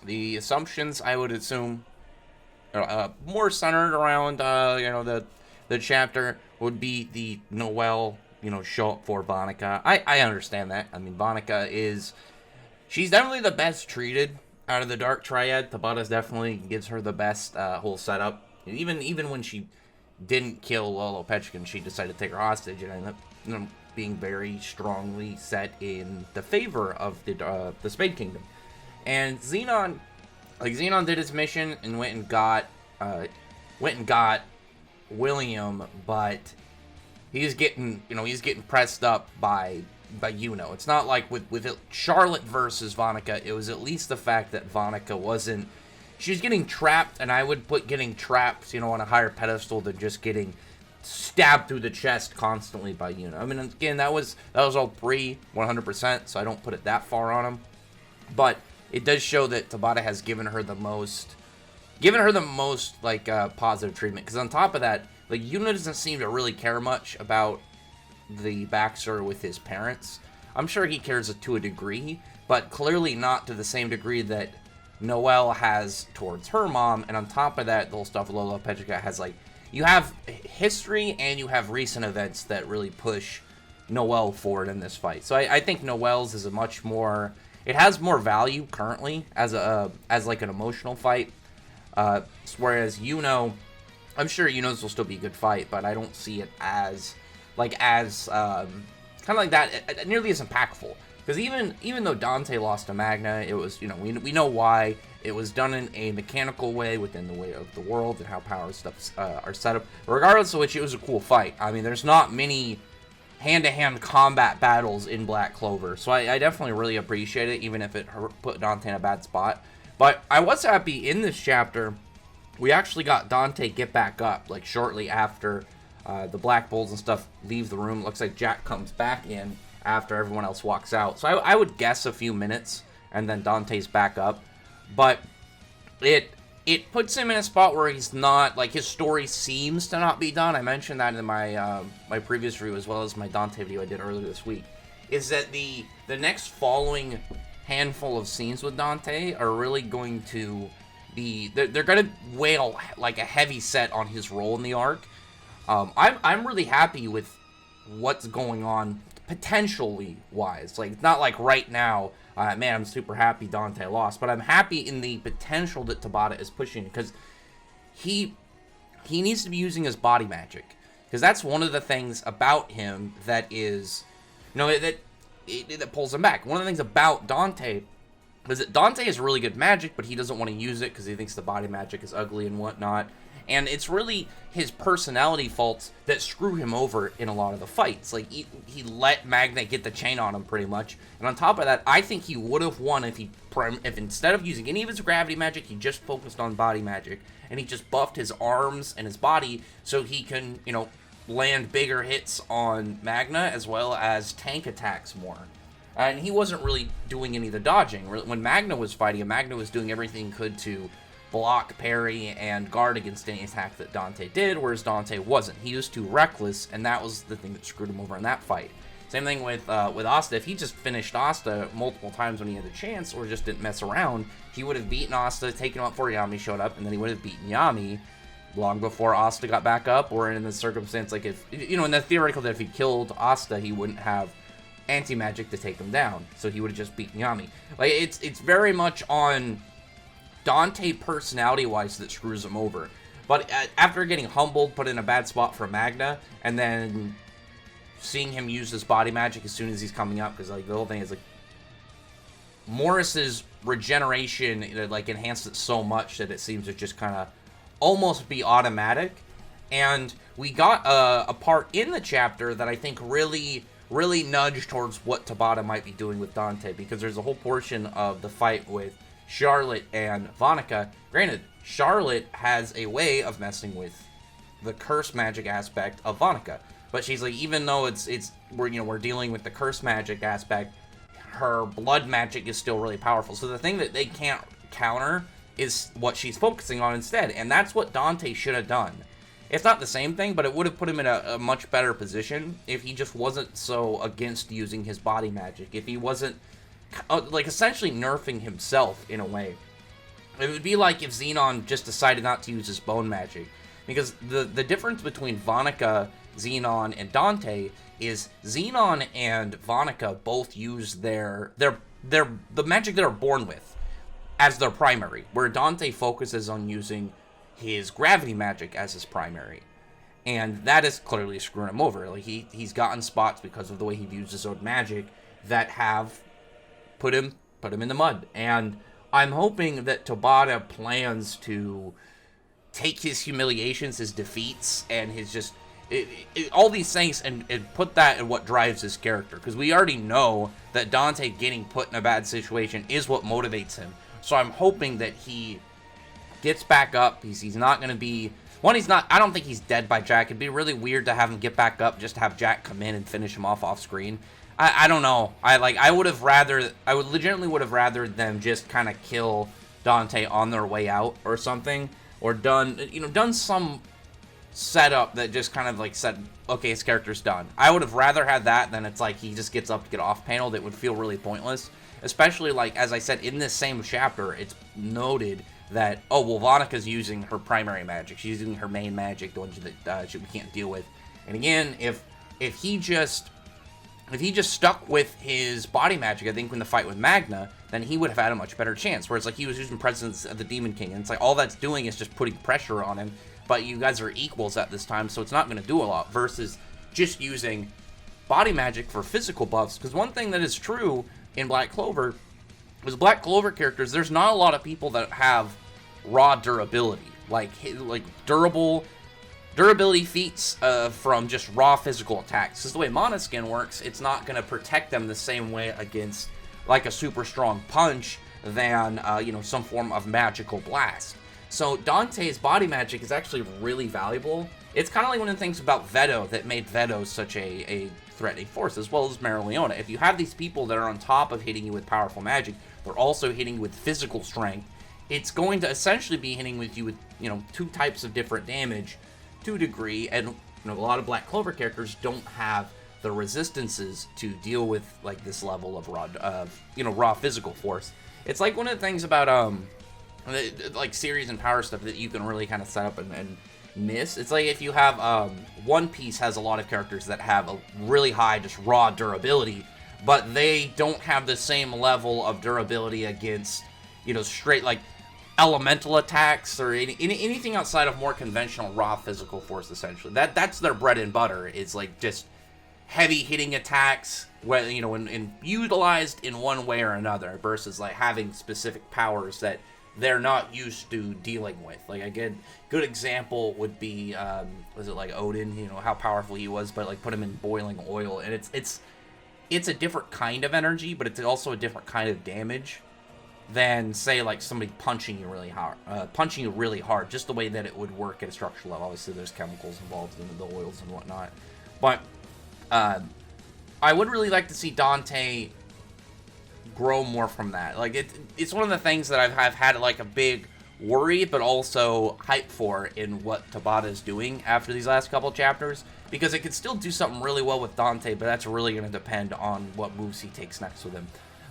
The assumptions, I would assume, more centered around, the chapter would be the Noelle, show up for Vanica. I understand that. I mean, Vanica is, she's definitely the best treated out of the Dark Triad. Tabata's definitely gives her the best whole setup. Even when she didn't kill Lolo Petchkin, she decided to take her hostage and ended up, being very strongly set in the favor of the Spade Kingdom. And Xenon did his mission and went and got William, but he's getting pressed up by It's not like with Charlotte versus Vanica. It was at least the fact that Vanica wasn't. She was getting trapped, and I would put getting trapped, on a higher pedestal than just getting stabbed through the chest constantly by Yuno. I mean, again, that was all pre 100%, so I don't put it that far on him. But it does show that Tabata has given her the most like positive treatment. Because on top of that, like Yuno doesn't seem to really care much about the backstory with his parents. I'm sure he cares to a degree, but clearly not to the same degree that Noelle has towards her mom. And on top of that, the whole stuff with Lola Petrica has, like, you have history and you have recent events that really push Noelle forward in this fight. So I think Noelle's is a much more, it has more value currently as like an emotional fight. Whereas I'm sure Yuno's will still be a good fight, but I don't see it as kind of like that, nearly as impactful. Because even though Dante lost to Magna, it was, we know why. It was done in a mechanical way within the way of the world and how power stuff are set up. Regardless of which, it was a cool fight. I mean, there's not many hand-to-hand combat battles in Black Clover, so I definitely really appreciate it, even if it put Dante in a bad spot. But I was happy in this chapter, we actually got Dante get back up, like shortly after the Black Bulls and stuff leave the room. Looks like Jack comes back in after everyone else walks out. So I would guess a few minutes, and then Dante's back up. But it puts him in a spot where he's not, like, his story seems to not be done. I mentioned that in my my previous review, as well as my Dante video I did earlier this week, is that the next following handful of scenes with Dante are really going to be, they're going to weigh like a heavy set on his role in the arc. I'm really happy with what's going on potentially wise. Like, it's not like right now, man, I'm super happy Dante lost, but I'm happy in the potential that Tabata is pushing, because he needs to be using his body magic, because that's one of the things about him that is, that pulls him back. One of the things about Dante is that Dante has really good magic, but he doesn't want to use it because he thinks the body magic is ugly and whatnot. And it's really his personality faults that screw him over in a lot of the fights. Like, he let Magna get the chain on him pretty much. And on top of that, I think he would have won if instead of using any of his gravity magic, he just focused on body magic. And he just buffed his arms and his body so he can, land bigger hits on Magna as well as tank attacks more. And he wasn't really doing any of the dodging. When Magna was fighting him, Magna was doing everything he could to block, parry, and guard against any attack that Dante did, whereas Dante wasn't. He was too reckless, and that was the thing that screwed him over in that fight. Same thing with Asta. If he just finished Asta multiple times when he had the chance, or just didn't mess around, he would have beaten Asta, taken him up before Yami showed up, and then he would have beaten Yami long before Asta got back up, or in the circumstance, like, if, in the theoretical that if he killed Asta, he wouldn't have anti-magic to take him down, so he would have just beaten Yami. Like, it's very much on Dante personality-wise that screws him over. But after getting humbled, put in a bad spot for Magna, and then seeing him use his body magic as soon as he's coming up, because, like, the whole thing is, like, Morris's regeneration, like, enhanced it so much that it seems to just kind of almost be automatic. And we got a part in the chapter that I think really nudged towards what Tabata might be doing with Dante, because there's a whole portion of the fight with Charlotte and Vanica. Granted, Charlotte has a way of messing with the curse magic aspect of Vanica, but she's like, even though we're dealing with the curse magic aspect, her blood magic is still really powerful. So the thing that they can't counter is what she's focusing on instead, and that's what Dante should have done. It's not the same thing, but it would have put him in a much better position if he just wasn't so against using his body magic. If he wasn't, like, essentially nerfing himself in a way. It would be like if Xenon just decided not to use his bone magic. Because the difference between Vanica, Xenon, and Dante is Xenon and Vanica both use the magic they're born with as their primary, where Dante focuses on using his gravity magic as his primary. And that is clearly screwing him over. Like he's gotten spots because of the way he views his own magic that have put him in the mud. And I'm hoping that Tabata plans to take his humiliations, his defeats, and his just all these things and put that in what drives his character. Because we already know that Dante getting put in a bad situation is what motivates him. So I'm hoping that he gets back up. He's not going to be... One, he's not... I don't think he's dead by Jack. It'd be really weird to have him get back up, just to have Jack come in and finish him off screen. I don't know. I would legitimately would have rather them just kind of kill Dante on their way out or something, or done some setup that just kind of like said, okay, his character's done. I would have rather had that than it's like he just gets up to get off panel. That would feel really pointless, especially like, as I said, in this same chapter, it's noted that, oh, well, Vanica's using her primary magic. She's using her main magic, the ones that we can't deal with. And again, if he just stuck with his body magic, I think, in the fight with Magna, then he would have had a much better chance. Whereas, like, he was using Presence of the Demon King, and it's like, all that's doing is just putting pressure on him, but you guys are equals at this time, so it's not going to do a lot, versus just using body magic for physical buffs. Because one thing that is true in Black Clover is Black Clover characters, there's not a lot of people that have raw durability. Like durability feats from just raw physical attacks. Because the way Mana Skin works, it's not going to protect them the same way against like a super strong punch than some form of magical blast. So Dante's body magic is actually really valuable. It's kind of like one of the things about Veto that made Veto such a threatening force, as well as Marileona. If you have these people that are on top of hitting you with powerful magic, they're also hitting with physical strength, it's going to essentially be hitting with you with, two types of different damage to a degree, and a lot of Black Clover characters don't have the resistances to deal with like this level of raw physical force. It's like one of the things about like series and power stuff that you can really kind of set up and miss. It's like if you have One Piece has a lot of characters that have a really high just raw durability, but they don't have the same level of durability against straight like elemental attacks or anything outside of more conventional raw physical force. Essentially that's their bread and butter. It's like just heavy hitting attacks when and utilized in one way or another, versus like having specific powers that they're not used to dealing with. Like a good example would be was it like Odin, how powerful he was, but like put him in boiling oil, and it's a different kind of energy, but it's also a different kind of damage than, say, like somebody punching you really hard, just the way that it would work at a structural level. Obviously, there's chemicals involved in the oils and whatnot. But I would really like to see Dante grow more from that. Like, it's one of the things that I've had, like, a big worry, but also hype for in what Tabata is doing after these last couple chapters. Because it could still do something really well with Dante, but that's really going to depend on what moves he takes next with him.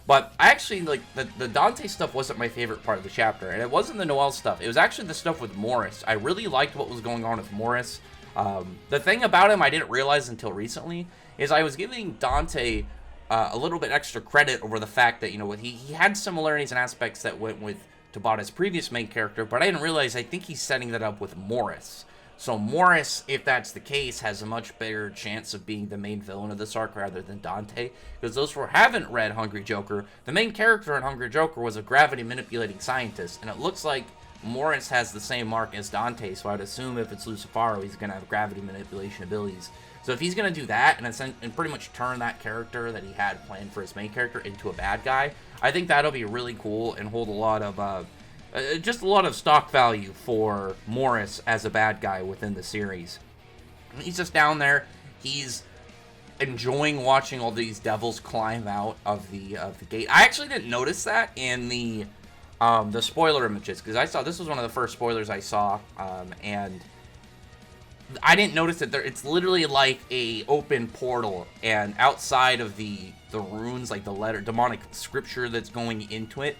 But I actually, like, the Dante stuff wasn't my favorite part of the chapter, and it wasn't the Noelle stuff. It was actually the stuff with Morris. I really liked what was going on with Morris. The thing about him I didn't realize until recently is I was giving Dante a little bit extra credit over the fact that, he had similarities and aspects that went with Tabata's previous main character, but I didn't realize, I think he's setting that up with Morris. So Morris, if that's the case, has a much better chance of being the main villain of this arc rather than Dante. Because those who haven't read Hungry Joker, the main character in Hungry Joker was a gravity-manipulating scientist, and it looks like Morris has the same arc as Dante, so I'd assume if it's Lucifaro, he's going to have gravity manipulation abilities. So if he's going to do that and pretty much turn that character that he had planned for his main character into a bad guy, I think that'll be really cool and hold a lot of just a lot of stock value for Morris as a bad guy within the series. He's just down there. He's enjoying watching all these devils climb out of the gate. I actually didn't notice that in the spoiler images, because I saw this was one of the first spoilers I saw, and I didn't notice that it's literally like a open portal, and outside of the runes, like the letter demonic scripture that's going into it,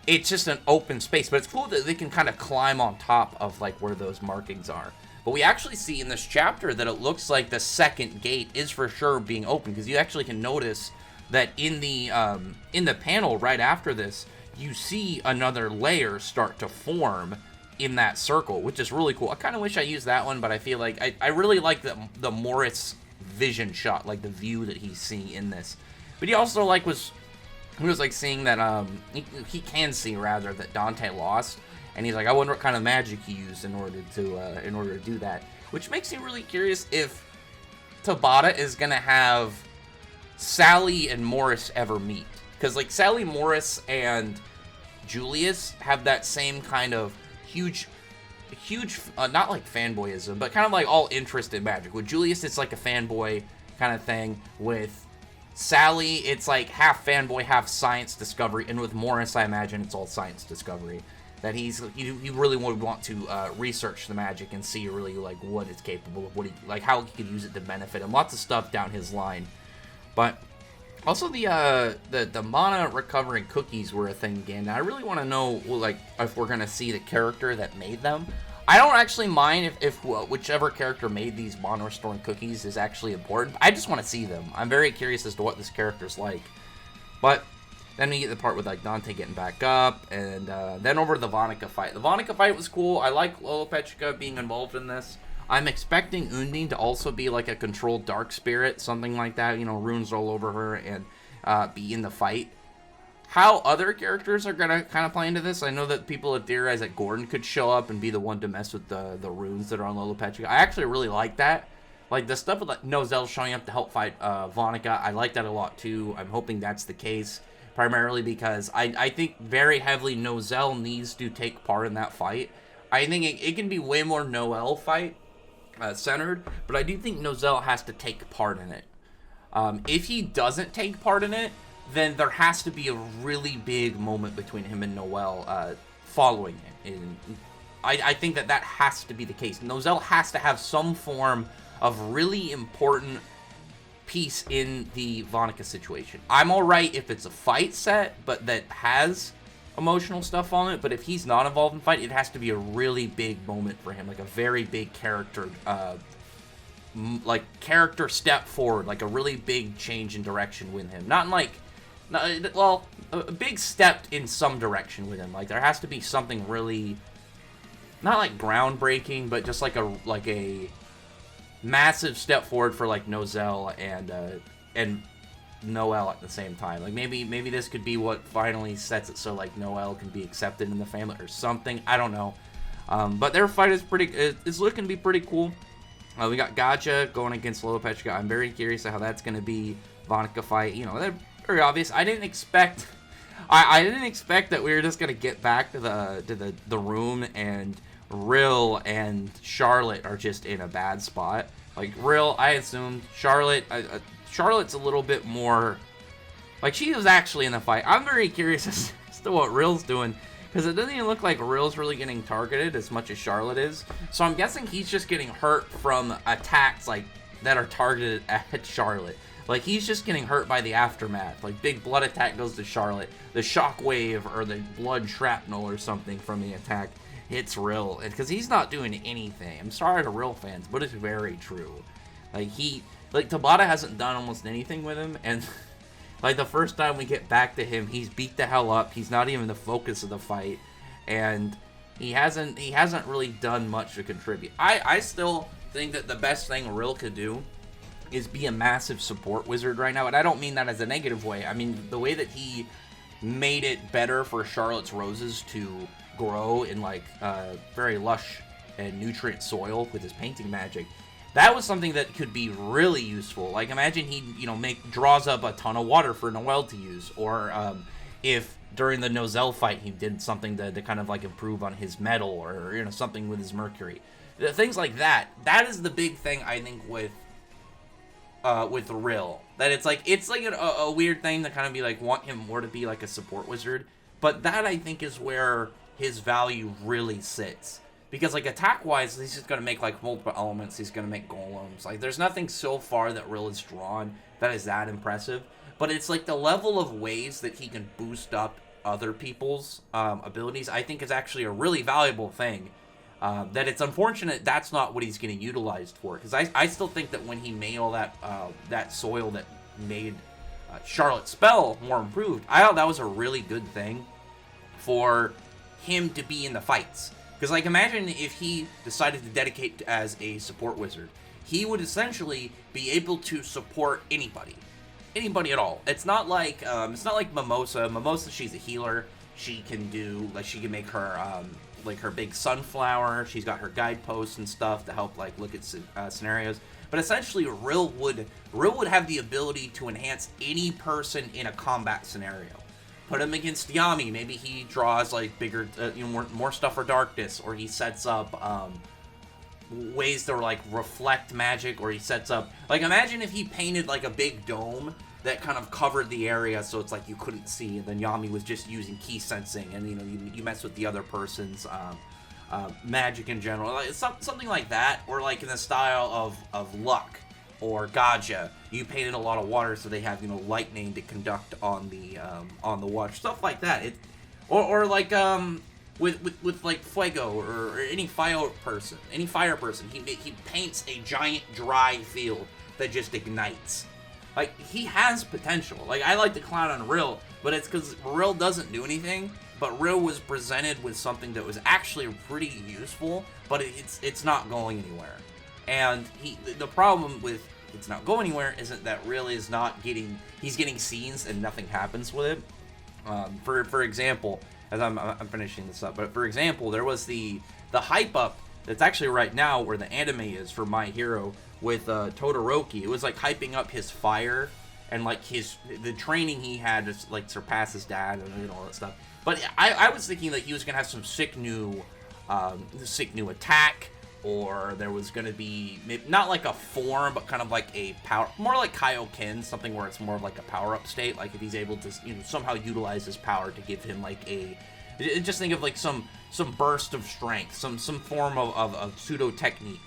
it's just an open space, but it's cool that they can kind of climb on top of like where those markings are. But we actually see in this chapter that it looks like the second gate is for sure being open, because you actually can notice that in the panel right after this, you see another layer start to form in that circle, which is really cool. I kind of wish I used that one, but I feel like I really like the Morris vision shot, like the view that he's seeing in this. But he also like was like seeing that he can see rather that Dante lost, and he's like, I wonder what kind of magic he used in order to do that, which makes me really curious if Tabata is gonna have Sally and Morris ever meet, because like Sally, Morris, and Julius have that same kind of huge not like fanboyism, but kind of like all interest in magic. With Julius, it's like a fanboy kind of thing. With Sally, it's like half fanboy, half science discovery, and with Morris, I imagine it's all science discovery. That he really would want to research the magic and see really like what it's capable of, how he could use it to benefit him. Lots of stuff down his line. But also the mana recovering cookies were a thing again. I really want to know like if we're gonna see the character that made them. I don't actually mind if whichever character made these mana restoring cookies is actually important. I just want to see them. I'm very curious as to what this character's like. But then we get the part with like Dante getting back up, and then over to the Vanica fight. The Vanica fight was cool. I like Lolopetrica being involved in this. I'm expecting Undine to also be like a controlled dark spirit, something like that, you know, runes all over her, and be in the fight. How other characters are going to kind of play into this, I know that people have theorized that Gordon could show up and be the one to mess with the runes that are on Lolopetrica. I actually really like that. Like, the stuff with like, Noelle showing up to help fight Vanica, I like that a lot too. I'm hoping that's the case, primarily because I think very heavily Noelle needs to take part in that fight. I think it can be way more Noelle fight centered, but I do think Noelle has to take part in it. If he doesn't take part in it, then there has to be a really big moment between him and Noelle following him. And I think that has to be the case. Noelle has to have some form of really important piece in the Vanica situation. I'm alright if it's a fight set, but that has emotional stuff on it, but if he's not involved in the fight, it has to be a really big moment for him, like a very big character character step forward, like a really big change in direction with him. A big step in some direction with him. Like, there has to be something really, not like groundbreaking, but just like a massive step forward for like Noelle and Noelle at the same time. Like, maybe this could be what finally sets it so like Noelle can be accepted in the family or something. I don't know. But their fight is it's looking to be pretty cool. We got Gotcha going against Lolopetrica. I'm very curious how that's going to be. Vanica fight, you know, they're very obvious. I didn't expect that we were just gonna get back to the room and Rill and Charlotte are just in a bad spot. Like, Rill, I assumed Charlotte's a little bit more like, she was actually in the fight. I'm very curious as to what Rill's doing, because it doesn't even look like Rill's really getting targeted as much as Charlotte is. So I'm guessing he's just getting hurt from attacks like that are targeted at Charlotte. Like, he's just getting hurt by the aftermath. Like, big blood attack goes to Charlotte. The shockwave or the blood shrapnel or something from the attack hits Rill. Because he's not doing anything. I'm sorry to Rill fans, but it's very true. Like, Tabata hasn't done almost anything with him. And, like, the first time we get back to him, he's beat the hell up. He's not even the focus of the fight. And he hasn't really done much to contribute. I still think that the best thing Rill could do is be a massive support wizard right now, and I don't mean that as a negative way. I mean the way that he made it better for Charlotte's roses to grow in like very lush and nutrient soil with his painting magic. That was something that could be really useful. Like, imagine he, you know, draws up a ton of water for Noelle to use, or if during the Noelle fight he did something to kind of like improve on his metal, or, you know, something with his mercury. Things like that. That is the big thing I think with Rill. That it's like a weird thing to kind of be like, want him more to be like a support wizard, but that I think is where his value really sits. Because like attack wise, he's just gonna make like multiple elements, he's gonna make golems. Like, there's nothing so far that Rill has drawn that is that impressive, but it's like the level of ways that he can boost up other people's abilities, I think is actually a really valuable thing. That it's unfortunate that's not what he's getting utilized for. Because I still think that when he made all that soil that made Charlotte's spell more improved, I thought that was a really good thing for him to be in the fights. Because, like, imagine if he decided to dedicate as a support wizard. He would essentially be able to support anybody. Anybody at all. It's not like Mimosa. Mimosa, she's a healer. She can do, like, she can make her, like, her big sunflower. She's got her guideposts and stuff to help, like, look at scenarios. But essentially, Rill would have the ability to enhance any person in a combat scenario. Put him against Yami. Maybe he draws like bigger, more stuff for darkness, or he sets up ways to like reflect magic, or he sets up like, imagine if he painted like a big dome that kind of covered the area, so it's like you couldn't see, and then Yami was just using key sensing, and you mess with the other person's magic in general, like something like that, or like in the style of Luck or Gaja. You painted a lot of water, so they have lightning to conduct on the water, stuff like that. Or like with like Fuego or any fire person, he paints a giant dry field that just ignites. Like, he has potential. Like, I like to clown on Rill, but it's because Rill doesn't do anything. But Rill was presented with something that was actually pretty useful, but it's not going anywhere. And the problem with it's not going anywhere isn't that Rill is not getting, he's getting scenes and nothing happens with it. For example, as I'm finishing this up, but for example, there was the hype up that's actually right now where the anime is for My Hero with Todoroki. It was like hyping up his fire and like the training he had to like surpass his dad and all that stuff. But I was thinking that he was gonna have some sick new attack, or there was gonna be maybe not like a form, but kind of like a power, more like Kaioken, something where it's more of like a power up state. Like if he's able to somehow utilize his power to give him like just think of like some burst of strength, some form of pseudo technique.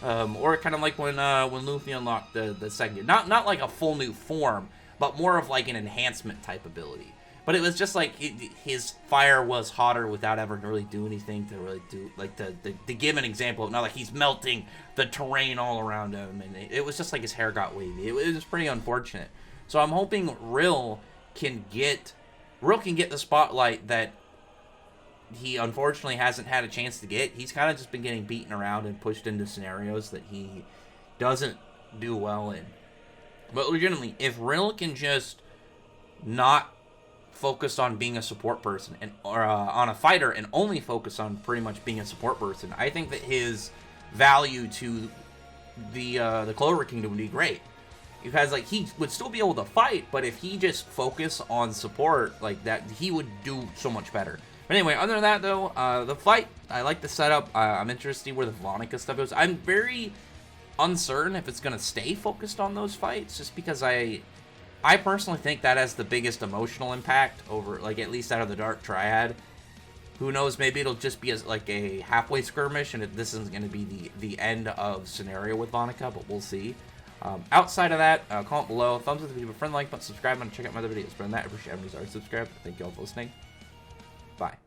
Or kind of like when Luffy unlocked the second, not like a full new form, but more of like an enhancement type ability. But it was just like his fire was hotter without ever really doing anything to really do, like to give an example. Not like he's melting the terrain all around him, and it was just like his hair got wavy. It was pretty unfortunate. So I'm hoping Rill can get the spotlight that he unfortunately hasn't had a chance to get. He's kind of just been getting beaten around and pushed into scenarios that he doesn't do well in. But legitimately, if Rill can just not focus on being a support person or on a fighter and only focus on pretty much being a support person, I think that his value to the Clover Kingdom would be great. Because like he would still be able to fight, but if he just focus on support like that, he would do so much better. But anyway, other than that though, the fight, I like the setup. I'm interested to see where the Vanica stuff goes. I'm very uncertain if it's going to stay focused on those fights, just because I personally think that has the biggest emotional impact over, like, at least out of the Dark Triad. Who knows, maybe it'll just be like a halfway skirmish, and this isn't going to be the end of scenario with Vanica, but we'll see. Outside of that, comment below, thumbs up the video, friend, like button, subscribe, and check out my other videos. But on that, I appreciate everybody's already subscribed. Thank you all for listening. Bye.